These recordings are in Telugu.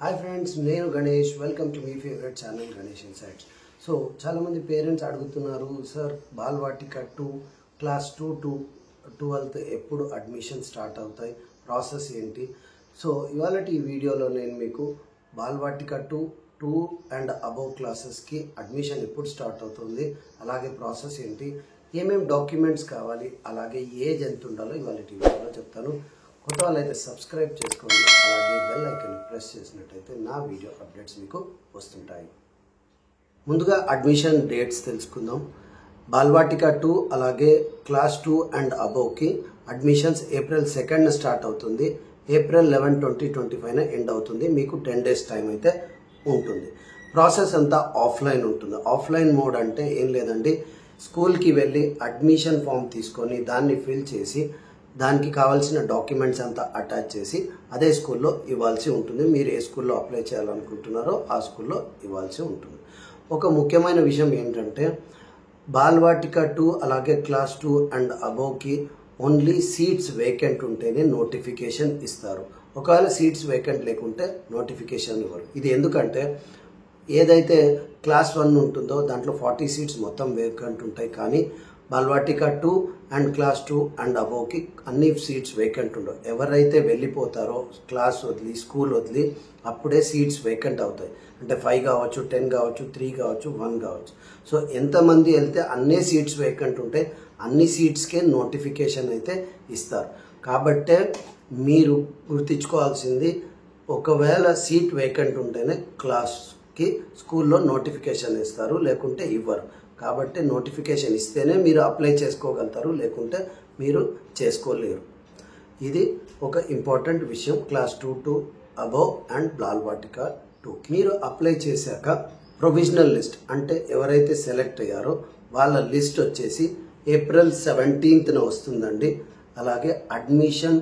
Hi friends, నేను Ganesh. Welcome to me favourite channel Ganesh insights. So చాలామంది పేరెంట్స్ అడుగుతున్నారు, sir Balvatika 2 class 2 to 12th ఎప్పుడు అడ్మిషన్ స్టార్ట్ అవుతాయి, ప్రాసెస్ ఏంటి? సో ఇవాళ ఈ వీడియోలో నేను మీకు బాలవాటిక 2 అండ్ అబవ్ క్లాసెస్కి అడ్మిషన్ ఎప్పుడు స్టార్ట్ అవుతుంది, అలాగే ప్రాసెస్ ఏంటి, ఏమేమి డాక్యుమెంట్స్ కావాలి, అలాగే ఏజ్ ఎంత ఉండాలో ఇవాళ ఈ వీడియోలో చెప్తాను. కొత్త వాళ్ళైతే సబ్స్క్రైబ్ చేసుకోండి, అలాగే బెల్ ఐకాన్ ప్రెస్ చేసినట్టయితే నా వీడియో అప్డేట్స్ మీకు వస్తుంటాయి. ముందుగా అడ్మిషన్ డేట్స్ తెలుసుకుందాం. బాలవాటిక 2 అలాగే క్లాస్ 2 అండ్ అబోవ్కి అడ్మిషన్స్ April 2 స్టార్ట్ అవుతుంది. April 11, 2025 ఎండ్ అవుతుంది. మీకు 10 days టైం అయితే ఉంటుంది. ప్రాసెస్ అంతా ఆఫ్లైన్ ఉంటుంది. ఆఫ్లైన్ మోడ్ అంటే ఏం లేదండి, స్కూల్కి వెళ్ళి అడ్మిషన్ ఫామ్ తీసుకొని దాన్ని ఫిల్ చేసి దానికి కావాల్సిన డాక్యుమెంట్స్ అంతా అటాచ్ చేసి అదే స్కూల్లో ఇవ్వాల్సి ఉంటుంది. మీరు ఏ స్కూల్లో అప్లై చేయాలనుకుంటున్నారో ఆ స్కూల్లో ఇవ్వాల్సి ఉంటుంది. ఒక ముఖ్యమైన విషయం ఏంటంటే, బాలవాటిక 2 అలాగే క్లాస్ 2 అండ్ అబోవ్కి ఓన్లీ సీట్స్ వేకెంట్ ఉంటేనే నోటిఫికేషన్ ఇస్తారు. ఒకవేళ సీట్స్ వేకెంట్ లేకుంటే నోటిఫికేషన్ ఇవ్వరు. ఇది ఎందుకంటే, ఏదైతే క్లాస్ 1 ఉంటుందో దాంట్లో 40 సీట్స్ మొత్తం వేకెంట్ ఉంటాయి, కానీ బాలవాటిక 2 అండ్ క్లాస్ 2 అండ్ అబోవ్కి అన్ని సీట్స్ వేకెంట్ ఉండవు. ఎవరైతే వెళ్ళిపోతారో క్లాస్ వదిలి, స్కూల్ వదిలి, అప్పుడే సీట్స్ వేకెంట్ అవుతాయి. అంటే 5 కావచ్చు, 10 కావచ్చు, 3 కావచ్చు, 1 కావచ్చు. సో ఎంతమంది వెళ్తే అన్ని సీట్స్ వేకెంట్ ఉంటాయి, అన్ని సీట్స్కే నోటిఫికేషన్ అయితే ఇస్తారు. కాబట్టే మీరు గుర్తించుకోవాల్సింది, ఒకవేళ సీట్ వేకెంట్ ఉంటేనే క్లాస్కి స్కూల్లో నోటిఫికేషన్ ఇస్తారు, లేకుంటే ఇవ్వరు. కాబట్టి నోటిఫికేషన్ ఇస్తేనే మీరు అప్లై చేసుకోగలుగుతారు, లేకుంటే మీరు చేసుకోలేరు. ఇది ఒక ఇంపార్టెంట్ విషయం. Class 2 to above and Balvatika 2 మీరు అప్లై చేశాక ప్రొవిజనల్ లిస్ట్, అంటే ఎవరైతే సెలెక్ట్ అయ్యారో వాళ్ళ లిస్ట్ వచ్చేసి April 17th వస్తుందండి. అలాగే అడ్మిషన్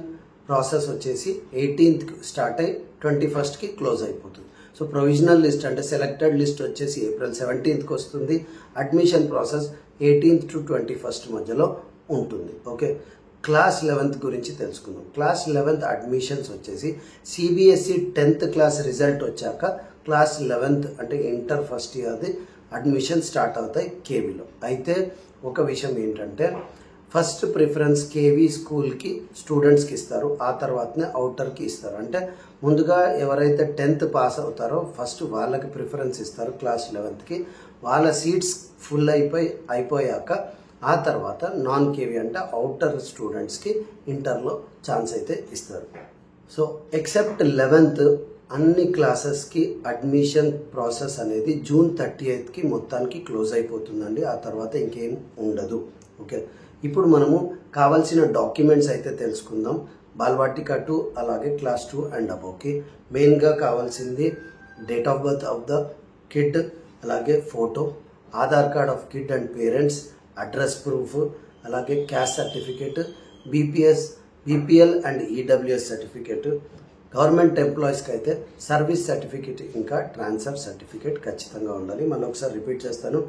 ప్రాసెస్ వచ్చేసి 18th స్టార్ట్ అయ్యి 21st క్లోజ్ అయిపోతుంది. సో ప్రొవిజనల్ లిస్ట్ అంటే సెలెక్టెడ్ లిస్ట్ వచ్చేసి April 17th వస్తుంది. Admission process 18th to 21st మధ్యలో ఉంటుంది. ఓకే, క్లాస్ 11th గురించి తెలుసుకుందాం. క్లాస్ 11th అడ్మిషన్స్ వచ్చేసి CBSE 10th క్లాస్ రిజల్ట్ వచ్చాక క్లాస్ 11th అంటే ఇంటర్ ఫస్ట్ ఇయర్ది అడ్మిషన్ స్టార్ట్ అవుతాయి కేవీలో. అయితే ఒక విషయం ఏంటంటే, ఫస్ట్ ప్రిఫరెన్స్ కేవీ స్కూల్కి స్టూడెంట్స్కి ఇస్తారు, ఆ తర్వాతనే అవుటర్కి ఇస్తారు. అంటే ముందుగా ఎవరైతే 10th పాస్ అవుతారో ఫస్ట్ వాళ్ళకి ప్రిఫరెన్స్ ఇస్తారు క్లాస్ 11th. వాళ్ళ సీట్స్ ఫుల్ అయిపోయాక ఆ తర్వాత నాన్ కేవీ అంటే అవుటర్ స్టూడెంట్స్కి ఇంటర్లో ఛాన్స్ అయితే ఇస్తారు. సో ఎక్సెప్ట్ 11th అన్ని క్లాసెస్కి అడ్మిషన్ ప్రాసెస్ అనేది June 30th మొత్తానికి క్లోజ్ అయిపోతుందండి. ఆ తర్వాత ఇంకేం ఉండదు. ఓకే, ఇప్పుడు మనము కావాల్సిన డాక్యుమెంట్స్ అయితే తెలుసుకుందాం. బాలవాటిక 2 అలాగే క్లాస్ 2 అండ్ అబోవ్కి మెయిన్గా కావాల్సింది date of birth of the kid, అలాగే photo, Aadhaar card of kid and parents, address proof, అలాగే caste certificate, BPL and EWS certificate. Government ఎంప్లాయీస్కి అయితే సర్వీస్ సర్టిఫికేట్ ఇంకా ట్రాన్స్ఫర్ సర్టిఫికేట్ ఖచ్చితంగా ఉండాలి. మళ్ళీ ఒకసారి రిపీట్ చేస్తాను.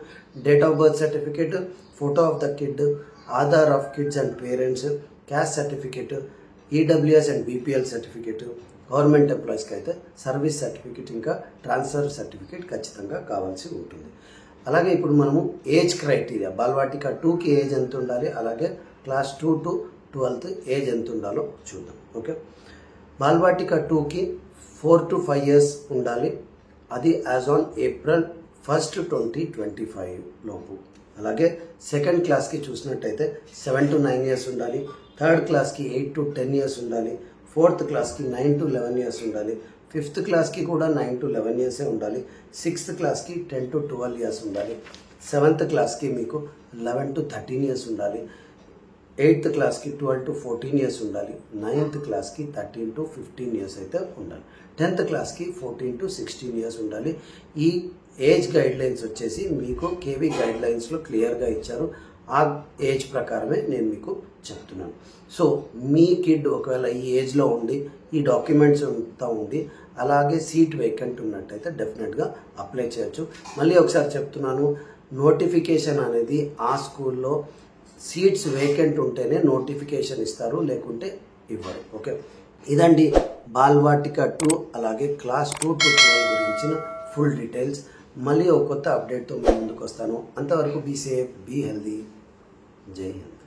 Date of birth certificate, photo of the kid, Aadhaar of kids and parents, caste certificate, EWS and BPL certificate. Government ఎంప్లాయీస్కి అయితే సర్వీస్ సర్టిఫికేట్ ఇంకా ట్రాన్స్ఫర్ సర్టిఫికేట్ ఖచ్చితంగా కావాల్సి ఉంటుంది. అలాగే ఇప్పుడు మనము ఏజ్ క్రైటీరియా, బాలవాటిక 2కి ఏజ్ ఎంత ఉండాలి, అలాగే క్లాస్ 2 to 12th ఏజ్ ఎంత ఉండాలో చూద్దాం. ఓకే, బాలవాటిక 2కి 4 to 5 years ఉండాలి. అది యాజ్ ఆన్ April 1, 2025 లోపు. అలాగే సెకండ్ క్లాస్కి చూసినట్టయితే 7 to 9 years ఉండాలి. థర్డ్ క్లాస్కి 8 to 10 years ఉండాలి. ఫోర్త్ క్లాస్కి 9 to 11 years ఉండాలి. ఫిఫ్త్ క్లాస్కి కూడా 9 to 11 years ఉండాలి. సిక్స్త్ క్లాస్కి 10 to 12 years ఉండాలి. సెవెంత్ క్లాస్కి మీకు 11 to 13 years ఉండాలి. ఎయిత్ క్లాస్కి 12 to 14 years ఉండాలి. నైన్త్ క్లాస్కి 13 to 15 years అయితే ఉండాలి. 10th క్లాస్కి 14 to 16 years ఉండాలి. ఈ ఏజ్ గైడ్ లైన్స్ వచ్చేసి మీకు కేవీ గైడ్ లైన్స్లో క్లియర్గా ఇచ్చారు. ఆ ఏజ్ ప్రకారమే నేను మీకు చెప్తున్నాను. సో మీ కిడ్ ఒకవేళ ఈ ఏజ్లో ఉండి ఈ డాక్యుమెంట్స్ అంతా ఉండి అలాగే సీట్ వేకెంట్ ఉన్నట్టయితే డెఫినెట్గా అప్లై చేయొచ్చు. మళ్ళీ ఒకసారి చెప్తున్నాను, నోటిఫికేషన్ అనేది ఆ స్కూల్లో సీట్స్ వేకెంట్ ఉంటేనే నోటిఫికేషన్ ఇస్తారు, లేకుంటే ఇవ్వరు. ఓకే, ఇదండి బాల్వాటిక 2 అలాగే క్లాస్ 2 to 12 గురించిన ఫుల్ డీటెయిల్స్ మళ్ళీ ఒక కొత్త అప్డేట్తో మీ ముందుకు వస్తాను. అంతవరకు బీ సేఫ్, బీ హెల్దీ. జై హింద్.